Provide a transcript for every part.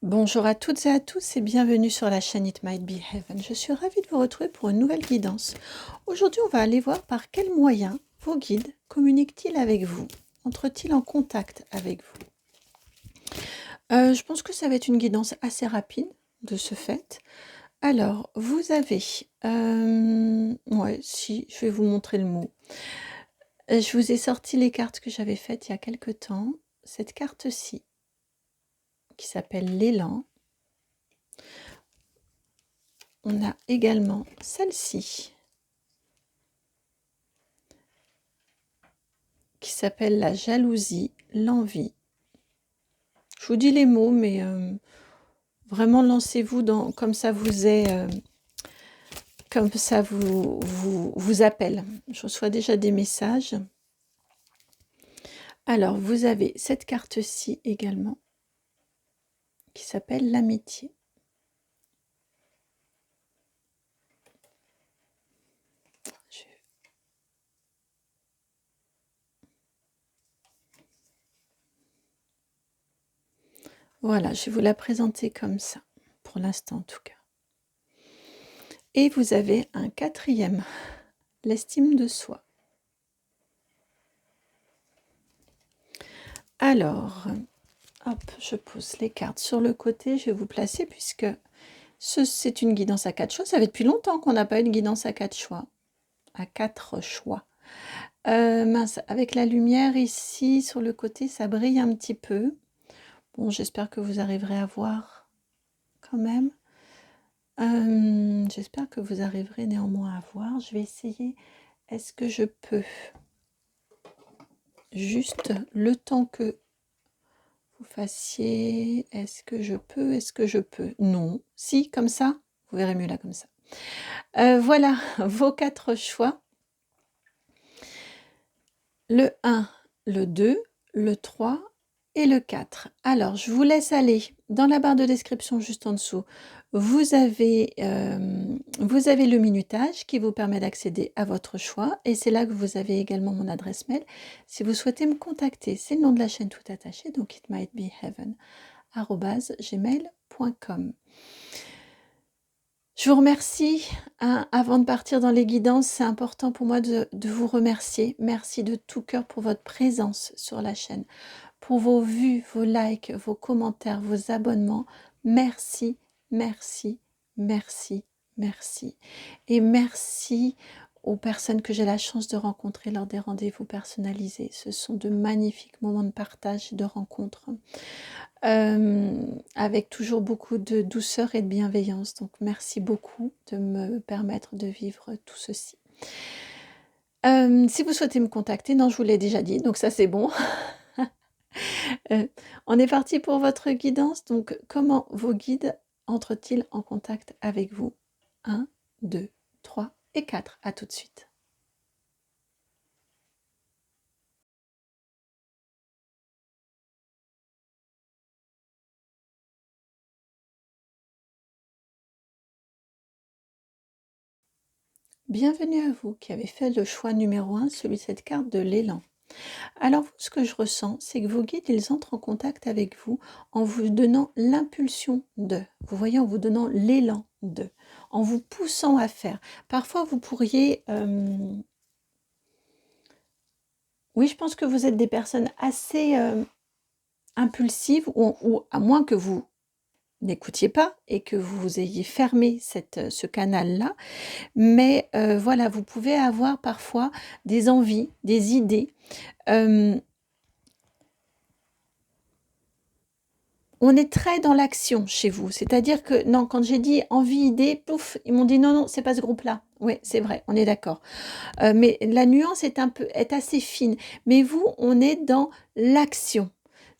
Bonjour à toutes et à tous et bienvenue sur la chaîne It Might Be Heaven. Je suis ravie de vous retrouver pour une nouvelle guidance. Aujourd'hui, on va aller voir par quels moyens vos guides communiquent-ils avec vous, entrent-ils en contact avec vous. Je pense que ça va être une guidance assez rapide de ce fait. Alors, vous avez... je vais vous montrer le mot. Je vous ai sorti les cartes que j'avais faites il y a quelque temps. Cette carte-ci, qui s'appelle l'élan. On a également celle-ci, qui s'appelle la jalousie, l'envie. Je vous dis les mots, mais vraiment lancez-vous dans comme ça vous est, comme ça vous appelle. Je reçois déjà des messages. Alors, vous avez cette carte-ci également, qui s'appelle l'amitié. Voilà, je vais vous la présenter comme ça, pour l'instant en tout cas. Et vous avez un quatrième, l'estime de soi. Alors, hop, je pose les cartes sur le côté, je vais vous placer puisque c'est une guidance à 4 choix. Ça fait depuis longtemps qu'on n'a pas eu une guidance à 4 choix. À 4 choix. Mince, avec la lumière ici sur le côté, ça brille un petit peu. Bon, j'espère que vous arriverez à voir quand même. J'espère que vous arriverez néanmoins à voir. Je vais essayer. Est-ce que je peux juste le temps que vous fassiez... Est-ce que je peux? Non. Si, comme ça. Vous verrez mieux là comme ça. Voilà vos 4 choix. Le 1, le 2, le 3 et le 4. Alors, je vous laisse aller dans la barre de description juste en dessous. Vous avez le minutage qui vous permet d'accéder à votre choix. Et c'est là que vous avez également mon adresse mail. Si vous souhaitez me contacter, c'est le nom de la chaîne tout attaché, donc itmightbeheaven@gmail.com. Je vous remercie. Avant de partir dans les guidances, c'est important pour moi de vous remercier. Merci de tout cœur pour votre présence sur la chaîne, pour vos vues, vos likes, vos commentaires, vos abonnements. Merci, merci, merci, merci. Et merci aux personnes que j'ai la chance de rencontrer lors des rendez-vous personnalisés. Ce sont de magnifiques moments de partage et de rencontres. Avec toujours beaucoup de douceur et de bienveillance. Donc merci beaucoup de me permettre de vivre tout ceci. Si vous souhaitez me contacter, non, je vous l'ai déjà dit, donc ça c'est bon. On est parti pour votre guidance. Donc comment vos guides entrent-ils en contact avec vous? 1, 2, 3 et 4. À tout de suite. Bienvenue à vous qui avez fait le choix numéro 1, celui de cette carte de l'élan. Alors, ce que je ressens, c'est que vos guides, ils entrent en contact avec vous en vous donnant l'impulsion de, vous voyez, en vous donnant l'élan de, en vous poussant à faire. Parfois, vous pourriez... Oui, je pense que vous êtes des personnes assez impulsives, ou à moins que vous n'écoutiez pas et que vous ayez fermé ce canal-là. Mais voilà, vous pouvez avoir parfois des envies, des idées. On est très dans l'action chez vous, c'est-à-dire que, non, quand j'ai dit envie, idée, pouf, ils m'ont dit non, c'est pas ce groupe-là. Oui, c'est vrai, on est d'accord. Mais la nuance est assez fine. Mais vous, on est dans l'action.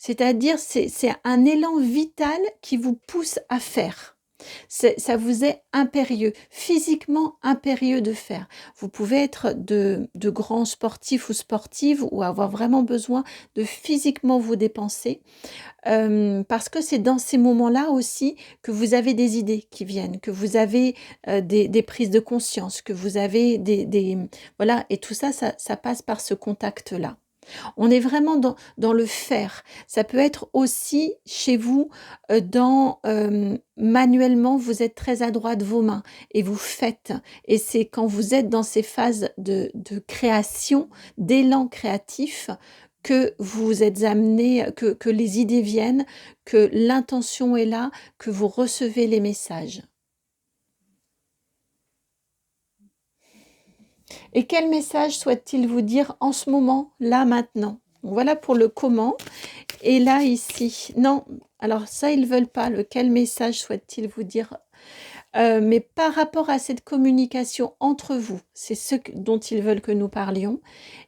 C'est-à-dire, c'est un élan vital qui vous pousse à faire. Ça vous est impérieux, physiquement impérieux de faire. Vous pouvez être de grands sportifs ou sportives ou avoir vraiment besoin de physiquement vous dépenser. Parce que c'est dans ces moments-là aussi que vous avez des idées qui viennent, que vous avez des prises de conscience, que vous avez voilà, et tout ça, ça passe par ce contact-là. On est vraiment dans le faire. Ça peut être aussi chez vous, manuellement, vous êtes très adroit de vos mains et vous faites et c'est quand vous êtes dans ces phases de création, d'élan créatif que vous êtes amené, que les idées viennent, que l'intention est là, que vous recevez les messages. Et quel message souhaite-t-il vous dire en ce moment, là, maintenant? Voilà pour le comment. Et là, ici, non, alors ça, ils ne veulent pas. Quel message souhaitent-ils vous dire? Mais par rapport à cette communication entre vous, c'est dont ils veulent que nous parlions.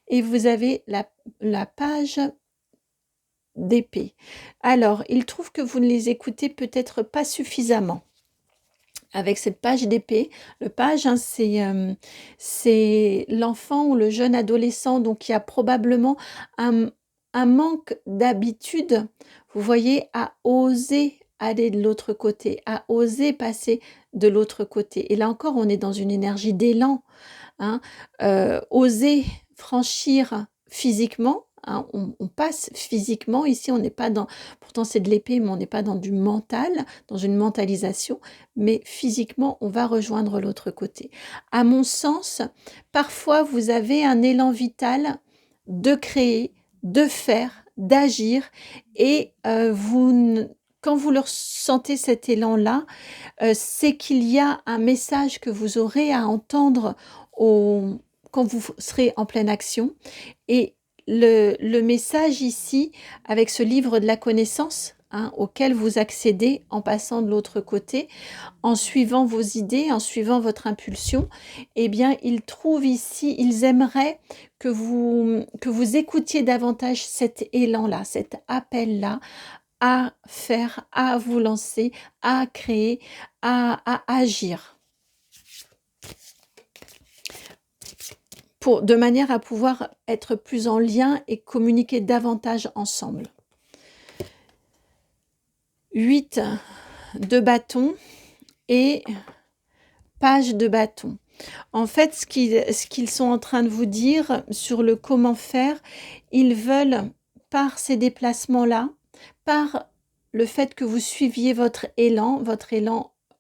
Et vous avez la page d'épée. Alors, ils trouvent que vous ne les écoutez peut-être pas suffisamment. Avec cette page d'épée, le page, hein, c'est l'enfant ou le jeune adolescent, donc il y a probablement un manque d'habitude, vous voyez, à oser aller de l'autre côté, à oser passer de l'autre côté. Et là encore, on est dans une énergie d'élan, hein, oser franchir physiquement, hein, on passe physiquement, ici on n'est pas dans, pourtant c'est de l'épée, mais on n'est pas dans du mental, dans une mentalisation, mais physiquement on va rejoindre l'autre côté. À mon sens, parfois vous avez un élan vital de créer, de faire, d'agir, et quand vous le ressentez cet élan-là, c'est qu'il y a un message que vous aurez à entendre quand vous serez en pleine action. Et le message ici, avec ce livre de la connaissance, hein, auquel vous accédez en passant de l'autre côté, en suivant vos idées, en suivant votre impulsion, eh bien, ils trouvent ici, ils aimeraient que vous écoutiez davantage cet élan-là, cet appel-là, à faire, à vous lancer, à créer, à agir, de manière à pouvoir être plus en lien et communiquer davantage ensemble. 8 de bâton et page de bâton. En fait, ce qu'ils sont en train de vous dire sur le comment faire, ils veulent, par ces déplacements-là, par le fait que vous suiviez votre élan,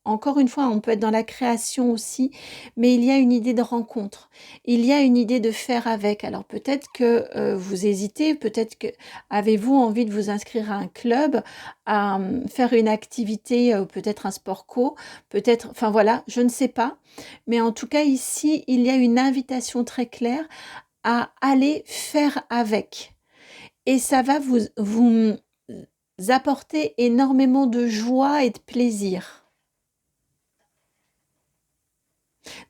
encore une fois, on peut être dans la création aussi, mais il y a une idée de rencontre, il y a une idée de faire avec. Alors peut-être que vous hésitez, peut-être que avez-vous envie de vous inscrire à un club, à faire une activité, peut-être un sport co, peut-être, enfin voilà, je ne sais pas. Mais en tout cas, ici, il y a une invitation très claire à aller faire avec. Et ça va vous apporter énormément de joie et de plaisir,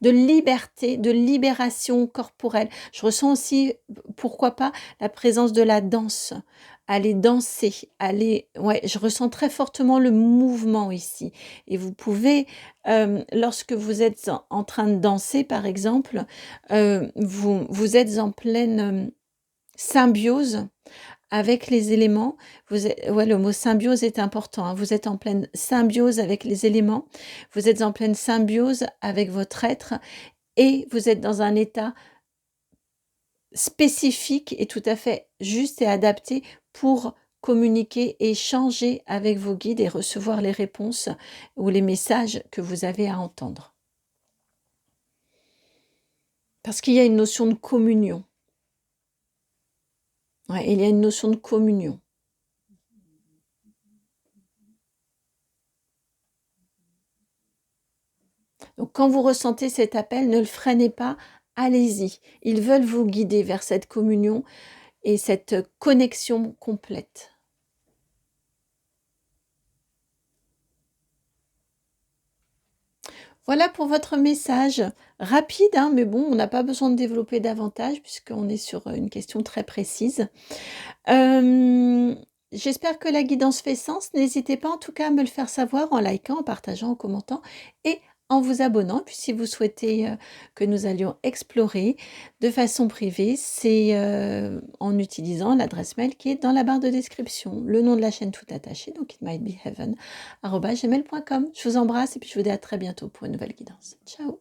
de liberté, de libération corporelle. Je ressens aussi, pourquoi pas, la présence de la danse. Aller danser, ouais, je ressens très fortement le mouvement ici. Et vous pouvez, lorsque vous êtes en train de danser, par exemple, vous êtes en pleine symbiose avec les éléments. Ouais, le mot symbiose est important, hein. Vous êtes en pleine symbiose avec les éléments, vous êtes en pleine symbiose avec votre être et vous êtes dans un état spécifique et tout à fait juste et adapté pour communiquer et échanger avec vos guides et recevoir les réponses ou les messages que vous avez à entendre. Parce qu'il y a une notion de communion. Ouais, il y a une notion de communion. Donc quand vous ressentez cet appel, ne le freinez pas, allez-y. Ils veulent vous guider vers cette communion et cette connexion complète. Voilà pour votre message. Rapide, hein, mais bon, on n'a pas besoin de développer davantage puisqu'on est sur une question très précise. J'espère que la guidance fait sens. N'hésitez pas en tout cas à me le faire savoir en likant, en partageant, en commentant et en vous abonnant. Puis si vous souhaitez que nous allions explorer de façon privée, c'est en utilisant l'adresse mail qui est dans la barre de description. Le nom de la chaîne tout attaché, donc itmightbeheaven@gmail.com. Je vous embrasse et puis je vous dis à très bientôt pour une nouvelle guidance. Ciao!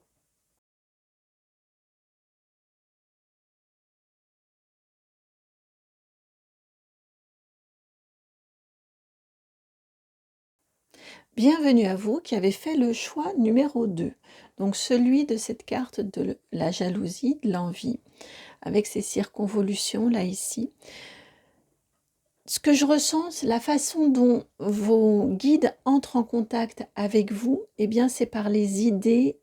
Bienvenue à vous qui avez fait le choix numéro 2. Donc celui de cette carte de la jalousie, de l'envie, avec ces circonvolutions là ici. Ce que je ressens, c'est la façon dont vos guides entrent en contact avec vous, eh bien c'est par les idées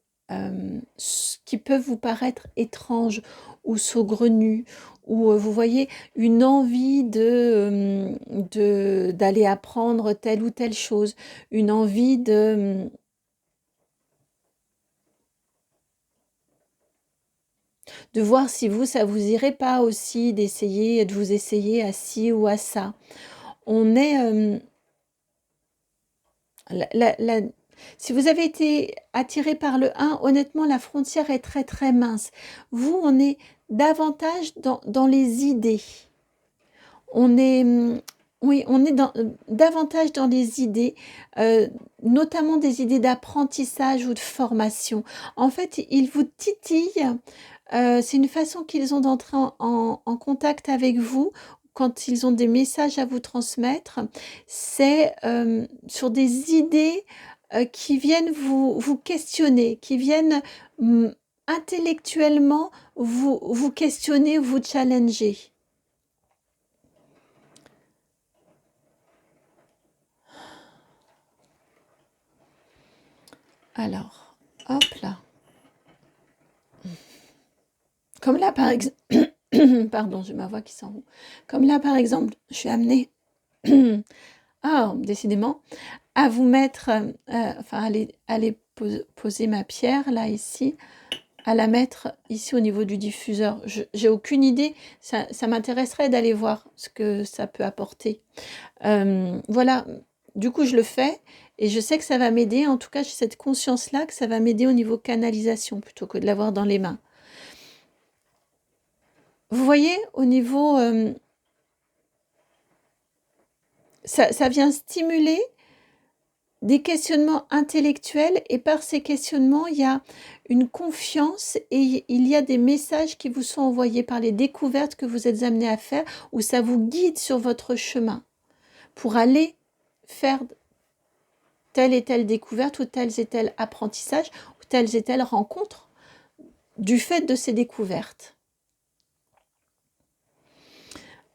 qui peuvent vous paraître étranges ou saugrenues, ou vous voyez une envie d'aller apprendre telle ou telle chose, une envie de voir si vous, ça vous irait pas aussi, d'essayer, de vous essayer à ci ou à ça. On est... si vous avez été attiré par le 1, honnêtement, la frontière est très très mince. Vous, on est davantage dans les idées. On est, oui, on est davantage dans les idées, notamment des idées d'apprentissage ou de formation. En fait, ils vous titillent. C'est une façon qu'ils ont d'entrer en contact avec vous quand ils ont des messages à vous transmettre. C'est sur des idées qui viennent vous questionner, qui viennent intellectuellement vous questionner, vous challenger. Alors, hop là. Comme là, par exemple... Pardon, j'ai ma voix qui s'enroule. Comme là, par exemple, je suis amenée... décidément, à vous mettre... enfin, aller poser ma pierre, là, ici, à la mettre ici au niveau du diffuseur. J'ai aucune idée. Ça m'intéresserait d'aller voir ce que ça peut apporter. Voilà, du coup, je le fais et je sais que ça va m'aider. En tout cas, j'ai cette conscience-là que ça va m'aider au niveau canalisation plutôt que de l'avoir dans les mains. Vous voyez, au niveau... ça vient stimuler des questionnements intellectuels et par ces questionnements, il y a une confiance et il y a des messages qui vous sont envoyés par les découvertes que vous êtes amenés à faire où ça vous guide sur votre chemin pour aller faire telle et telle découverte ou tels et tels apprentissages ou telles et telles rencontres du fait de ces découvertes.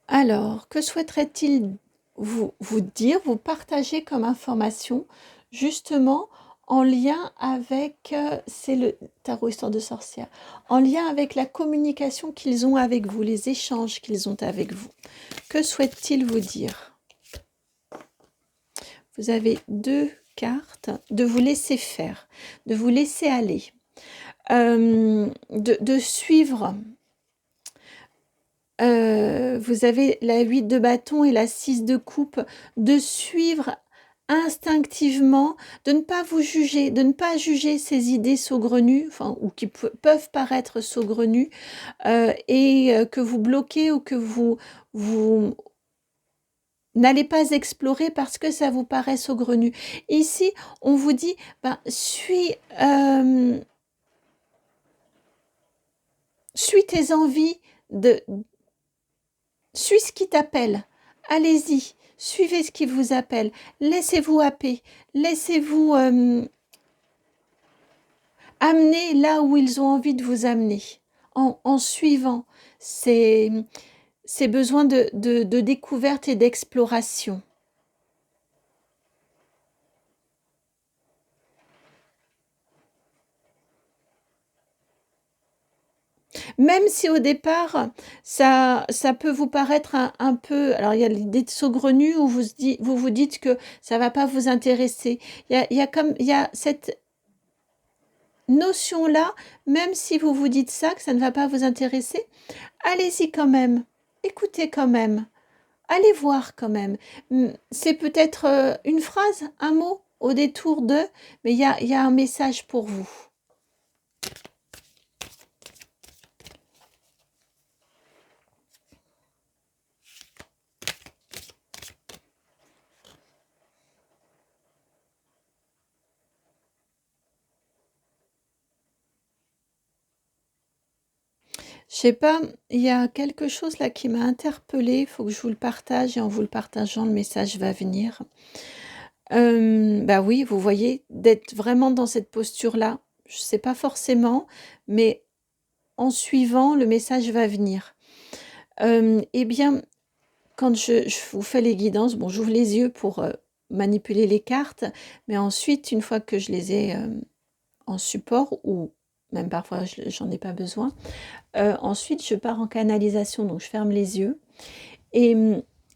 Alors, que souhaiterait-il vous dire, vous partager comme information, justement en lien avec, c'est le tarot histoire de sorcière, en lien avec la communication qu'ils ont avec vous, les échanges qu'ils ont avec vous. Que souhaite-t-il vous dire? Vous avez 2 cartes, de vous laisser faire, de vous laisser aller, de suivre. Vous avez la 8 de bâton et la 6 de coupe, de suivre instinctivement, de ne pas vous juger, de ne pas juger ces idées saugrenues, enfin, ou qui peuvent paraître saugrenues, et que vous bloquez ou que vous n'allez pas explorer parce que ça vous paraît saugrenu. Ici, on vous dit, suis tes envies, suis ce qui t'appelle. Allez-y, suivez ce qui vous appelle. Laissez-vous happer. Laissez-vous amener là où ils ont envie de vous amener. En suivant ces besoins de découverte et d'exploration. Même si au départ, ça peut vous paraître un peu... Alors, il y a l'idée de saugrenu où vous vous dites que ça ne va pas vous intéresser. Il y a cette notion-là, même si vous vous dites ça, que ça ne va pas vous intéresser, allez-y quand même. Écoutez quand même. Allez voir quand même. C'est peut-être une phrase, un mot au détour de, mais il y a un message pour vous. Je sais pas, il y a quelque chose là qui m'a interpellée, il faut que je vous le partage et en vous le partageant, le message va venir. Bah oui, vous voyez, d'être vraiment dans cette posture-là, je sais pas forcément, mais en suivant, le message va venir. Eh bien, quand je vous fais les guidances, bon, j'ouvre les yeux pour, manipuler les cartes, mais ensuite, une fois que je les ai, en support ou même parfois j'en ai pas besoin, ensuite je pars en canalisation, donc je ferme les yeux et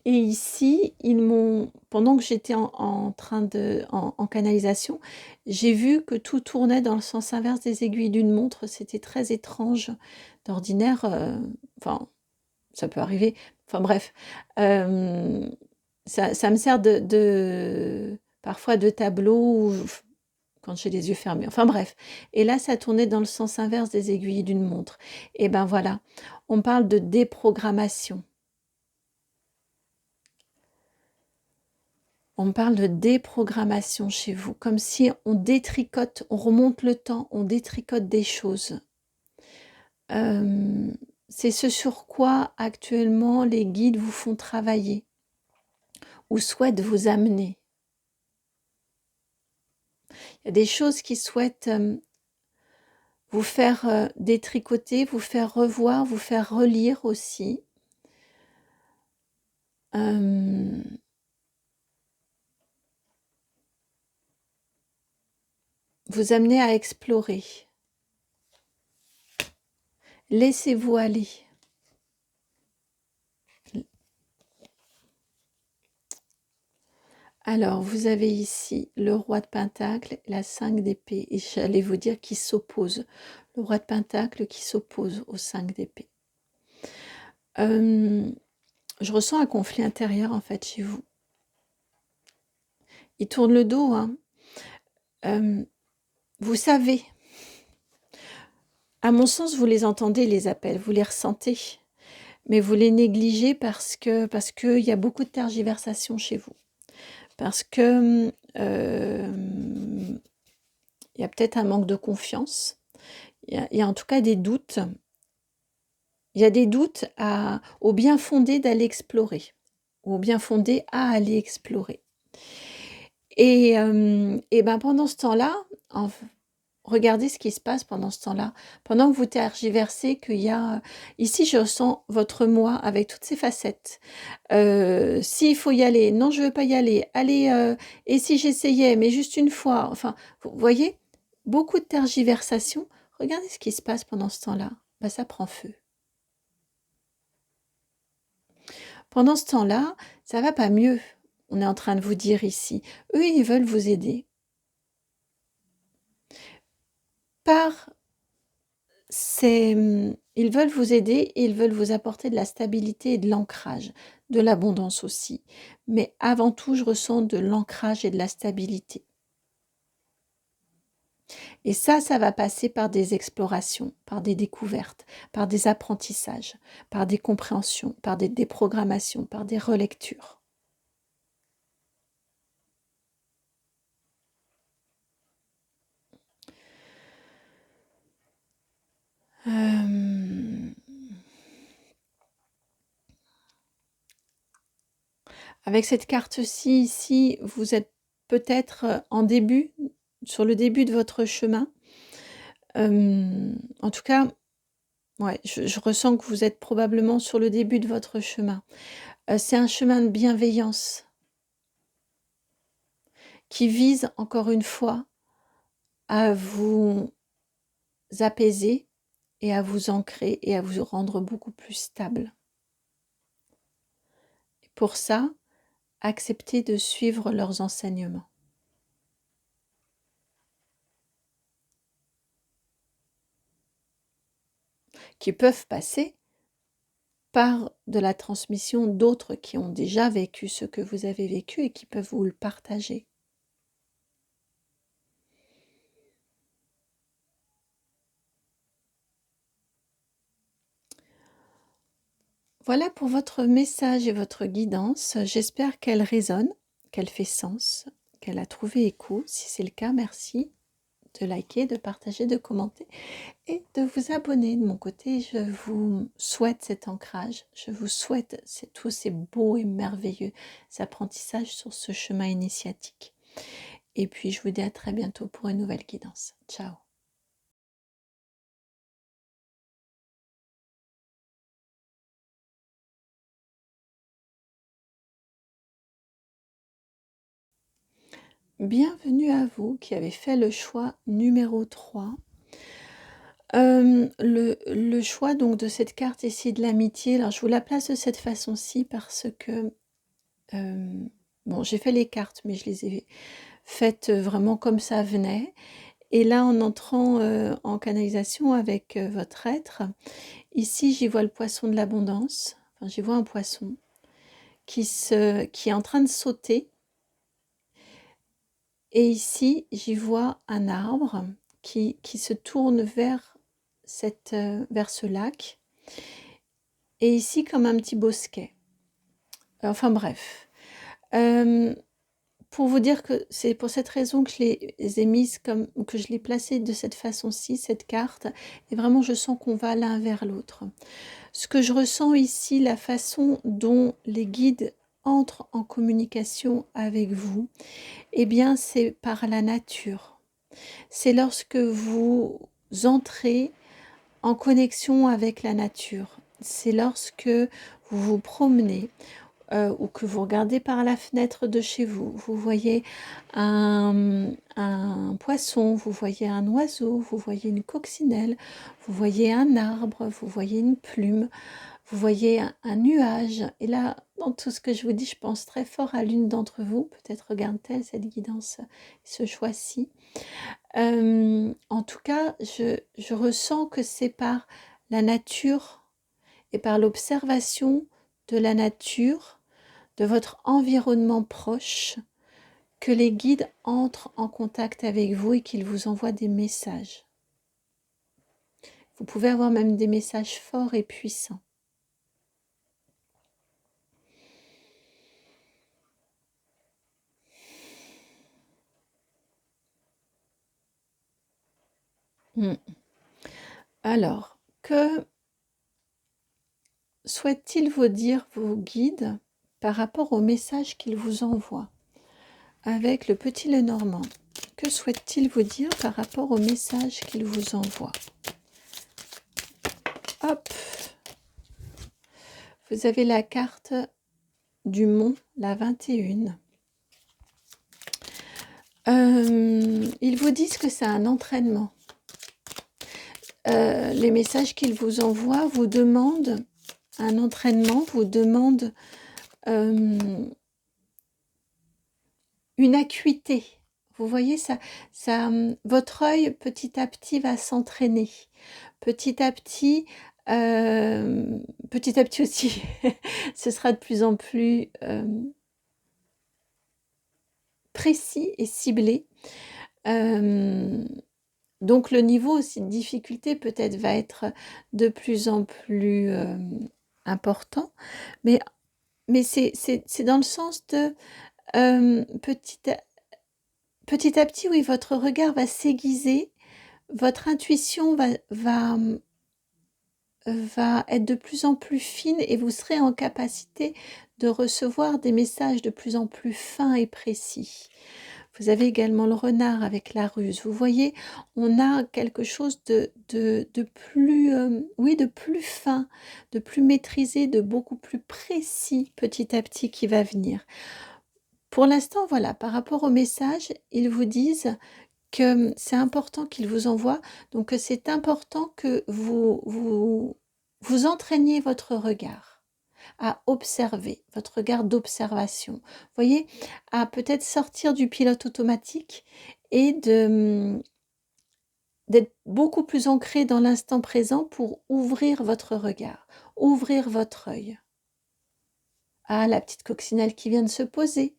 et ici, ils m'ont pendant que j'étais en train de en canalisation, j'ai vu que tout tournait dans le sens inverse des aiguilles d'une montre. C'était très étrange. D'ordinaire, enfin, ça peut arriver. Enfin bref, ça me sert de parfois de tableau ou quand j'ai les yeux fermés. Enfin bref. Et là, ça tournait dans le sens inverse des aiguilles d'une montre. Et ben voilà, on parle de déprogrammation. On parle de déprogrammation chez vous, comme si on détricote, on remonte le temps, on détricote des choses. C'est ce sur quoi actuellement les guides vous font travailler ou souhaitent vous amener. Il y a des choses qui souhaitent vous faire détricoter, vous faire revoir, vous faire relire aussi. Vous amener à explorer. Laissez-vous aller. Alors, vous avez ici le roi de Pentacle, la 5 d'épée, et j'allais vous dire qui s'oppose. Le roi de Pentacle qui s'oppose au 5 d'épée. Je ressens un conflit intérieur en fait chez vous. Il tourne le dos, hein. Vous savez, à mon sens, vous les entendez les appels, vous les ressentez, mais vous les négligez parce que y a beaucoup de tergiversation chez vous. Parce que il y a peut-être un manque de confiance. Il y a en tout cas des doutes. Il y a des doutes au bien fondé d'aller explorer, ou au bien fondé à aller explorer. Et ben pendant ce temps-là, regardez ce qui se passe pendant ce temps-là. Pendant que vous tergiversez, qu'il y a... Ici, je ressens votre moi avec toutes ses facettes. S'il faut y aller, non, je ne veux pas y aller. Allez, et si j'essayais, mais juste une fois. Enfin, vous voyez, beaucoup de tergiversation. Regardez ce qui se passe pendant ce temps-là. Ben, ça prend feu. Pendant ce temps-là, ça va pas mieux. On est en train de vous dire ici. Eux, ils veulent vous aider. Ils veulent vous aider et ils veulent vous apporter de la stabilité et de l'ancrage, de l'abondance aussi. Mais avant tout, je ressens de l'ancrage et de la stabilité. Et ça va passer par des explorations, par des découvertes, par des apprentissages, par des compréhensions, par des déprogrammations, par des relectures. Avec cette carte-ci, ici, vous êtes peut-être sur le début de votre chemin. En tout cas, ouais, je ressens que vous êtes probablement sur le début de votre chemin. C'est un chemin de bienveillance qui vise, encore une fois, à vous apaiser et à vous ancrer et à vous rendre beaucoup plus stable. Et pour ça, acceptez de suivre leurs enseignements. Qui peuvent passer par de la transmission d'autres qui ont déjà vécu ce que vous avez vécu et qui peuvent vous le partager. Voilà pour votre message et votre guidance. J'espère qu'elle résonne, qu'elle fait sens, qu'elle a trouvé écho. Si c'est le cas, merci de liker, de partager, de commenter et de vous abonner. De mon côté, je vous souhaite cet ancrage. Je vous souhaite tous ces beaux et merveilleux apprentissages sur ce chemin initiatique. Et puis, je vous dis à très bientôt pour une nouvelle guidance. Ciao. Bienvenue à vous qui avez fait le choix numéro 3. Le choix donc de cette carte ici de l'amitié, alors je vous la place de cette façon-ci parce que, bon, j'ai fait les cartes, mais je les ai faites vraiment comme ça venait. Et là, en entrant en canalisation avec votre être, ici, j'y vois le poisson de l'abondance. Enfin, j'y vois un poisson qui est en train de sauter. Et ici, j'y vois un arbre qui se tourne vers ce lac. Et ici, comme un petit bosquet. Enfin bref. Pour vous dire que c'est pour cette raison que je les ai mises comme, que je l'ai placée de cette façon-ci, cette carte. Et vraiment, je sens qu'on va l'un vers l'autre. Ce que je ressens ici, la façon dont les guides entrent en communication avec vous, eh bien, c'est par la nature. C'est lorsque vous entrez en connexion avec la nature. C'est lorsque vous vous promenez ou que vous regardez par la fenêtre de chez vous. Vous voyez un poisson, vous voyez un oiseau, vous voyez une coccinelle, vous voyez un arbre, vous voyez une plume, vous voyez un nuage. Et là, dans tout ce que je vous dis, je pense très fort à l'une d'entre vous. Peut-être regarde-t-elle cette guidance, ce choix-ci. En tout cas, je ressens que c'est par la nature et par l'observation de la nature, de votre environnement proche, que les guides entrent en contact avec vous et qu'ils vous envoient des messages. Vous pouvez avoir même des messages forts et puissants. Alors, que souhaitent-ils vous dire, vos guides, par rapport au message qu'ils vous envoient avec le petit Lenormand? Que souhaitent-ils vous dire par rapport au message qu'ils vous envoient? Hop! Vous avez la carte du mont, la 21. Ils vous disent que c'est un entraînement. Les messages qu'ils vous envoient vous demandent un entraînement, vous demandent une acuité. Vous voyez, votre œil petit à petit va s'entraîner. Petit à petit aussi, ce sera de plus en plus précis et ciblé. Donc le niveau aussi de difficulté peut-être va être de plus en plus important, mais c'est dans le sens de petit à petit, oui, votre regard va s'aiguiser, votre intuition va être de plus en plus fine et vous serez en capacité de recevoir des messages de plus en plus fins et précis. Vous avez également le renard avec la ruse. Vous voyez, on a quelque chose de plus, oui, de plus fin, de plus maîtrisé, de beaucoup plus précis petit à petit qui va venir. Pour l'instant, voilà, par rapport au message, ils vous disent que c'est important qu'ils vous envoient, donc que c'est important que vous entraîniez votre regard à observer, votre regard d'observation. Vous voyez, à peut-être sortir du pilote automatique et d'être beaucoup plus ancré dans l'instant présent pour ouvrir votre regard, ouvrir votre œil. Ah, la petite coccinelle qui vient de se poser,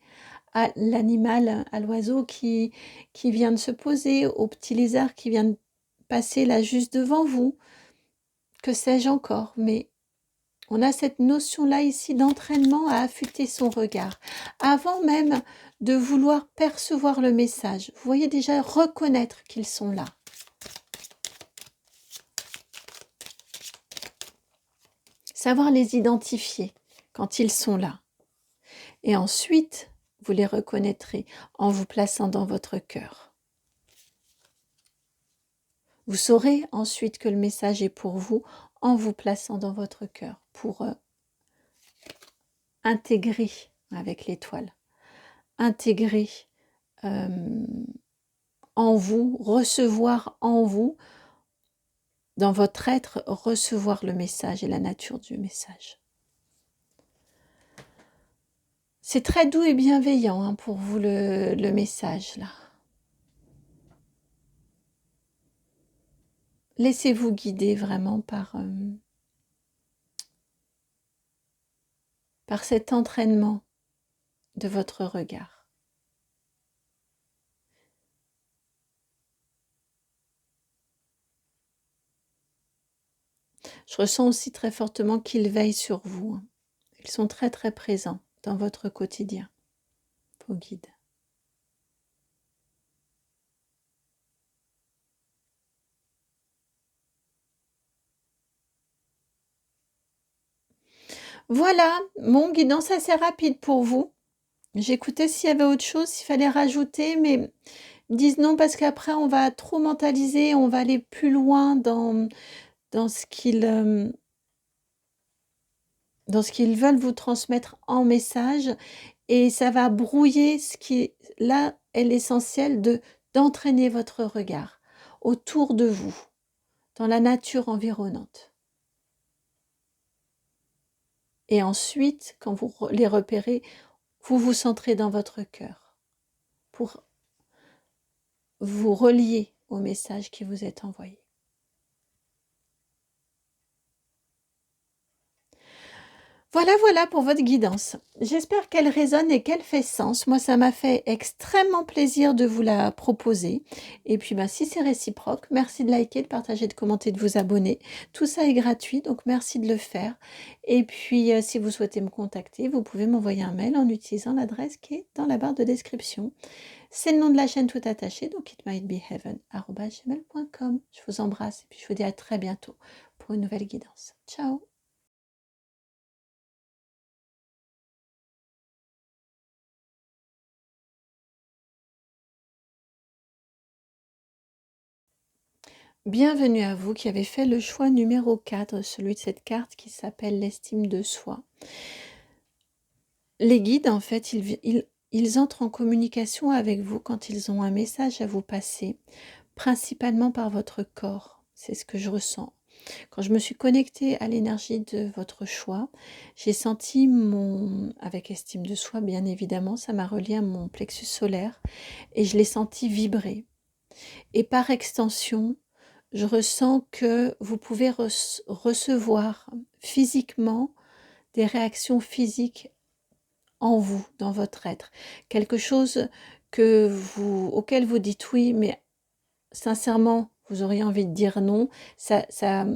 à l'animal, à l'oiseau qui vient de se poser, au petit lézard qui vient de passer là juste devant vous, que sais-je encore, mais on a cette notion-là ici d'entraînement à affûter son regard, avant même de vouloir percevoir le message. Vous voyez déjà reconnaître qu'ils sont là. Savoir les identifier quand ils sont là. Et ensuite, vous les reconnaîtrez en vous plaçant dans votre cœur. Vous saurez ensuite que le message est pour vous en vous plaçant dans votre cœur pour intégrer avec l'étoile, intégrer en vous, recevoir en vous, dans votre être, recevoir le message et la nature du message. C'est très doux et bienveillant hein, pour vous le message là. Laissez-vous guider vraiment par cet entraînement de votre regard. Je ressens aussi très fortement qu'ils veillent sur vous. Hein. Ils sont très très présents dans votre quotidien, vos guides. Voilà, mon guidance assez rapide pour vous. J'écoutais s'il y avait autre chose, s'il fallait rajouter, mais ils me disent non parce qu'après on va trop mentaliser, on va aller plus loin dans ce qu'ils veulent vous transmettre en message et ça va brouiller ce qui là est l'essentiel d'entraîner votre regard autour de vous, dans la nature environnante. Et ensuite, quand vous les repérez, vous vous centrez dans votre cœur pour vous relier au message qui vous est envoyé. Voilà pour votre guidance. J'espère qu'elle résonne et qu'elle fait sens. Moi, ça m'a fait extrêmement plaisir de vous la proposer. Et puis, si c'est réciproque, merci de liker, de partager, de commenter, de vous abonner. Tout ça est gratuit, donc merci de le faire. Et puis, si vous souhaitez me contacter, vous pouvez m'envoyer un mail en utilisant l'adresse qui est dans la barre de description. C'est le nom de la chaîne tout attaché, donc itmightbeheaven@gmail.com. Je vous embrasse et puis je vous dis à très bientôt pour une nouvelle guidance. Ciao! Bienvenue à vous qui avez fait le choix numéro 4, celui de cette carte qui s'appelle l'estime de soi. Les guides, en fait, ils entrent en communication avec vous quand ils ont un message à vous passer, principalement par votre corps. C'est ce que je ressens. Quand je me suis connectée à l'énergie de votre choix, j'ai senti avec estime de soi, bien évidemment, ça m'a relié à mon plexus solaire et je l'ai senti vibrer. Et par extension, je ressens que vous pouvez recevoir physiquement des réactions physiques en vous, dans votre être. Quelque chose auquel vous dites oui, mais sincèrement, vous auriez envie de dire non.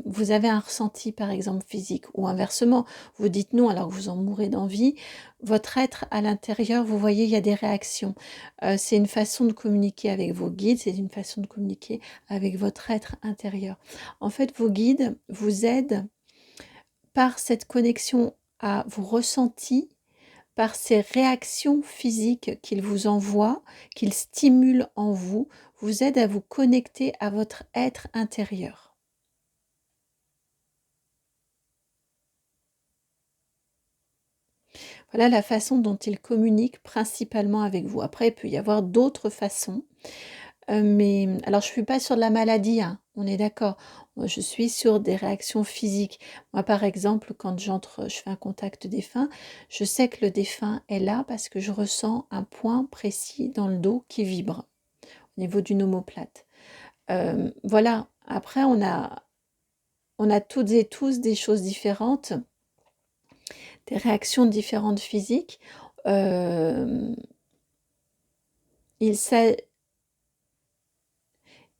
Vous avez un ressenti, par exemple, physique. Ou inversement, vous dites non alors que vous en mourrez d'envie. Votre être à l'intérieur, vous voyez, il y a des réactions. C'est une façon de communiquer avec vos guides, c'est une façon de communiquer avec votre être intérieur. En fait, vos guides vous aident par cette connexion à vos ressentis, par ces réactions physiques qu'ils vous envoient, qu'ils stimulent en vous, vous aident à vous connecter à votre être intérieur. Voilà la façon dont ils communiquent principalement avec vous. Après, il peut y avoir d'autres façons. Mais alors je ne suis pas sur de la maladie, hein, on est d'accord. Je suis sur des réactions physiques. Moi, par exemple, quand je fais un contact défunt, je sais que le défunt est là parce que je ressens un point précis dans le dos qui vibre au niveau d'une omoplate. Voilà, après on a toutes et tous des choses différentes, des réactions différentes physiques.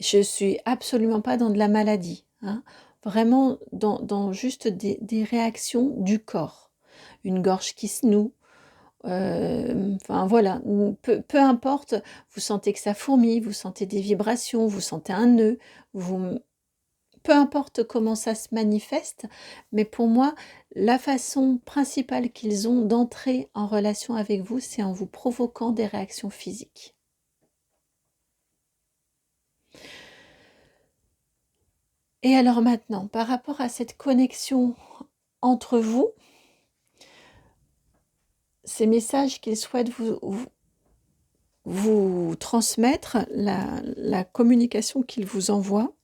Je suis absolument pas dans de la maladie, hein. Vraiment dans juste des réactions du corps. Une gorge qui se noue, enfin voilà, peu importe, vous sentez que ça fourmille, vous sentez des vibrations, vous sentez un nœud, peu importe comment ça se manifeste, mais pour moi, la façon principale qu'ils ont d'entrer en relation avec vous, c'est en vous provoquant des réactions physiques. Et alors maintenant, par rapport à cette connexion entre vous, ces messages qu'ils souhaitent vous transmettre, la communication qu'ils vous envoient,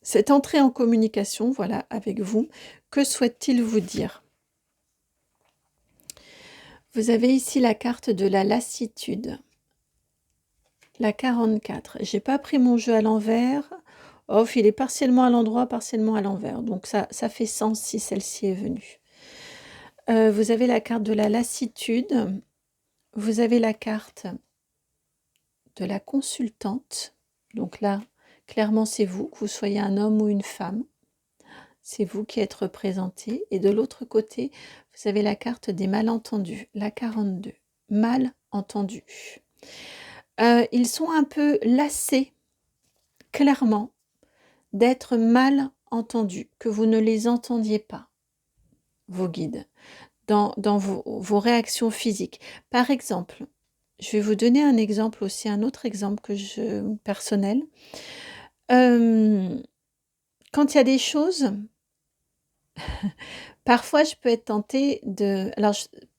cette entrée en communication, voilà, avec vous, que souhaite-t-il vous dire? Vous avez ici la carte de la lassitude, la 44. J'ai pas pris mon jeu à l'envers. Off, il est partiellement à l'endroit, partiellement à l'envers. Donc ça fait sens si celle-ci est venue. Vous avez la carte de la lassitude. Vous avez la carte de la consultante. Donc là, clairement, c'est vous, que vous soyez un homme ou une femme. C'est vous qui êtes représenté. Et de l'autre côté, vous avez la carte des malentendus, la 42. Malentendus. Ils sont un peu lassés, clairement, d'être mal entendus, que vous ne les entendiez pas, vos guides, dans vos réactions physiques. Par exemple, je vais vous donner un exemple aussi, un autre exemple personnel. Quand il y a des choses, parfois je peux être tentée de... Alors,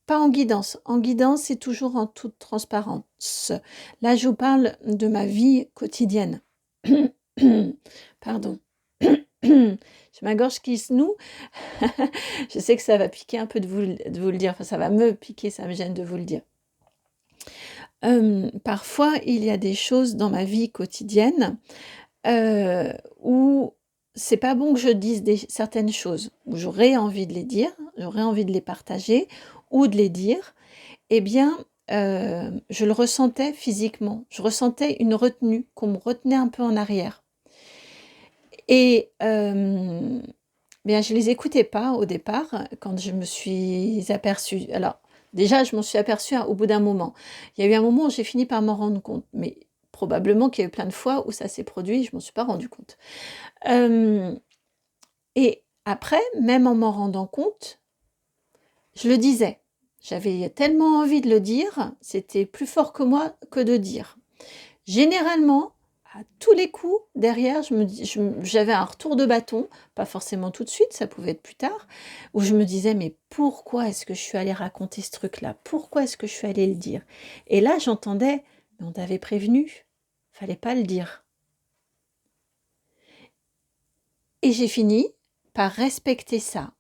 pas en guidance. En guidance, c'est toujours en toute transparence. Là, je vous parle de ma vie quotidienne. Pardon. J'ai ma gorge qui se noue. Je sais que ça va piquer un peu de vous le dire. Enfin, ça va me piquer, ça me gêne de vous le dire. Parfois, il y a des choses dans ma vie quotidienne où c'est pas bon que je dise certaines choses, où j'aurais envie de les dire, j'aurais envie de les partager ou de les dire. Eh bien, je le ressentais physiquement. Je ressentais une retenue, qu'on me retenait un peu en arrière. Et bien, je les écoutais pas au départ, quand je me suis aperçue. Alors, déjà, je m'en suis aperçue au bout d'un moment. Il y a eu un moment où j'ai fini par m'en rendre compte, mais probablement qu'il y a eu plein de fois où ça s'est produit, je m'en suis pas rendu compte. Et après, même en m'en rendant compte, je le disais. J'avais tellement envie de le dire, c'était plus fort que moi que de dire. Généralement, à tous les coups, derrière, j'avais un retour de bâton, pas forcément tout de suite, ça pouvait être plus tard, où je me disais, mais pourquoi est-ce que je suis allée raconter ce truc-là? Pourquoi est-ce que je suis allée le dire? Et là, j'entendais, mais on t'avait prévenu, fallait pas le dire. Et j'ai fini par respecter ça,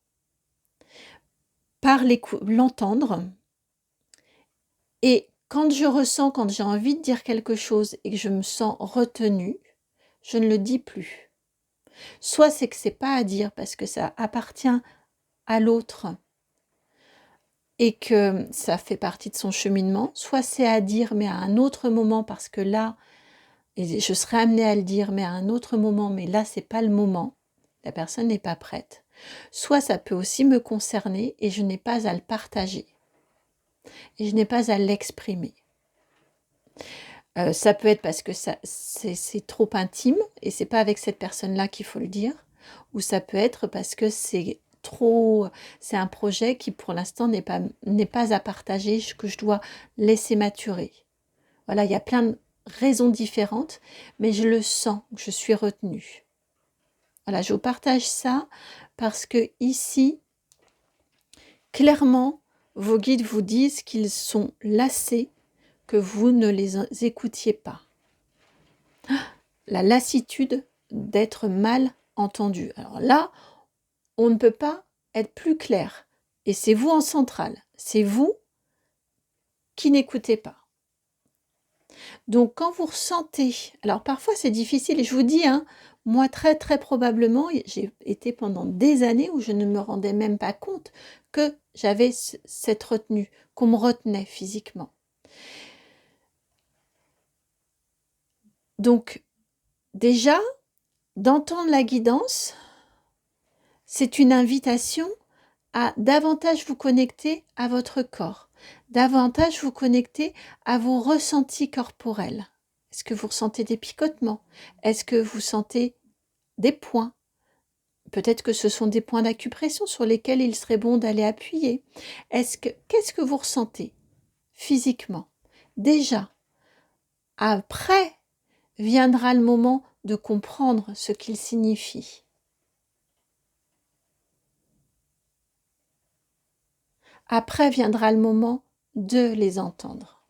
par l'entendre, et quand j'ai envie de dire quelque chose et que je me sens retenue, je ne le dis plus. Soit c'est que c'est pas à dire parce que ça appartient à l'autre et que ça fait partie de son cheminement, soit c'est à dire mais à un autre moment parce que là, et je serai amenée à le dire mais à un autre moment, mais là c'est pas le moment, la personne n'est pas prête. Soit ça peut aussi me concerner et je n'ai pas à le partager et je n'ai pas à l'exprimer. Ça peut être parce que c'est trop intime et c'est pas avec cette personne-là qu'il faut le dire, ou ça peut être parce que c'est un projet qui pour l'instant n'est pas à partager, que je dois laisser maturer. Voilà, il y a plein de raisons différentes, mais je le sens, je suis retenue. Voilà, je vous partage ça parce que ici, clairement, vos guides vous disent qu'ils sont lassés que vous ne les écoutiez pas. La lassitude d'être mal entendu. Alors là, on ne peut pas être plus clair. Et c'est vous en centrale. C'est vous qui n'écoutez pas. Donc quand vous ressentez, alors parfois c'est difficile, et je vous dis, moi très très probablement, j'ai été pendant des années où je ne me rendais même pas compte que j'avais cette retenue, qu'on me retenait physiquement. Donc déjà, d'entendre la guidance, c'est une invitation à davantage vous connecter à votre corps, davantage vous connecter à vos ressentis corporels. Est-ce que vous ressentez des picotements? Est-ce que vous sentez des points. Peut-être que ce sont des points d'acupression sur lesquels il serait bon d'aller appuyer. Qu'est-ce que vous ressentez physiquement? Déjà, après viendra le moment de comprendre ce qu'ils signifient. Après viendra le moment de les entendre.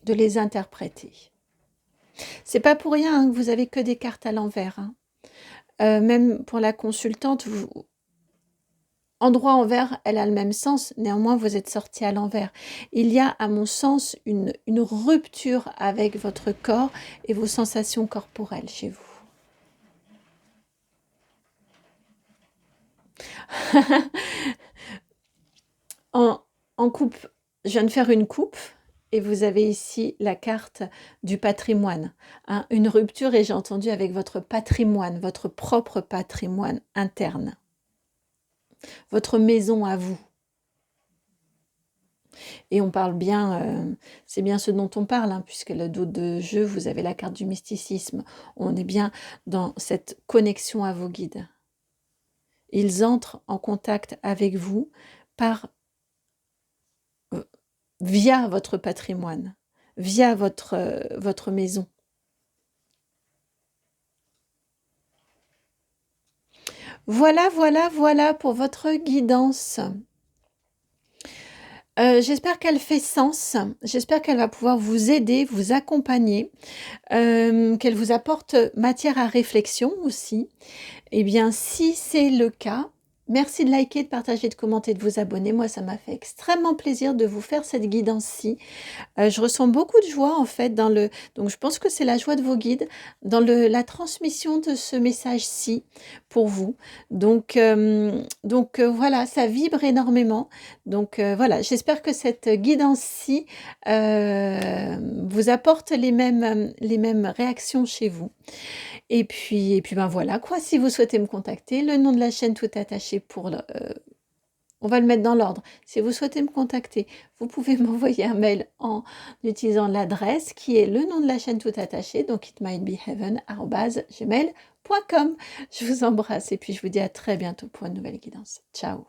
De les interpréter. C'est pas pour rien hein, que vous avez que des cartes à l'envers. Hein. Même pour la consultante, endroit envers, elle a le même sens, néanmoins vous êtes sorti à l'envers. Il y a, à mon sens, une rupture avec votre corps et vos sensations corporelles chez vous. en coupe, je viens de faire une coupe et vous avez ici la carte du patrimoine. Hein, une rupture, et j'ai entendu avec votre patrimoine, votre propre patrimoine interne. Votre maison à vous. Et on parle bien, c'est bien ce dont on parle, hein, puisque le dos de jeu, vous avez la carte du mysticisme. On est bien dans cette connexion à vos guides. Ils entrent en contact avec vous via votre patrimoine, via votre maison. Voilà pour votre guidance. J'espère qu'elle fait sens, j'espère qu'elle va pouvoir vous aider, vous accompagner, qu'elle vous apporte matière à réflexion aussi. Eh bien, si c'est le cas, merci de liker, de partager, de commenter, de vous abonner. Moi, ça m'a fait extrêmement plaisir de vous faire cette guidance-ci. Je ressens beaucoup de joie en fait donc je pense que c'est la joie de vos guides dans la transmission de ce message-ci pour vous. Donc voilà, ça vibre énormément. Donc voilà, j'espère que cette guidance-ci vous apporte les mêmes réactions chez vous. Et puis ben voilà quoi, si vous souhaitez me contacter, le nom de la chaîne tout attaché on va le mettre dans l'ordre. Si vous souhaitez me contacter, vous pouvez m'envoyer un mail en utilisant l'adresse qui est le nom de la chaîne tout attaché, donc itmightbeheaven@gmail.com. Je vous embrasse et puis je vous dis à très bientôt pour une nouvelle guidance. Ciao.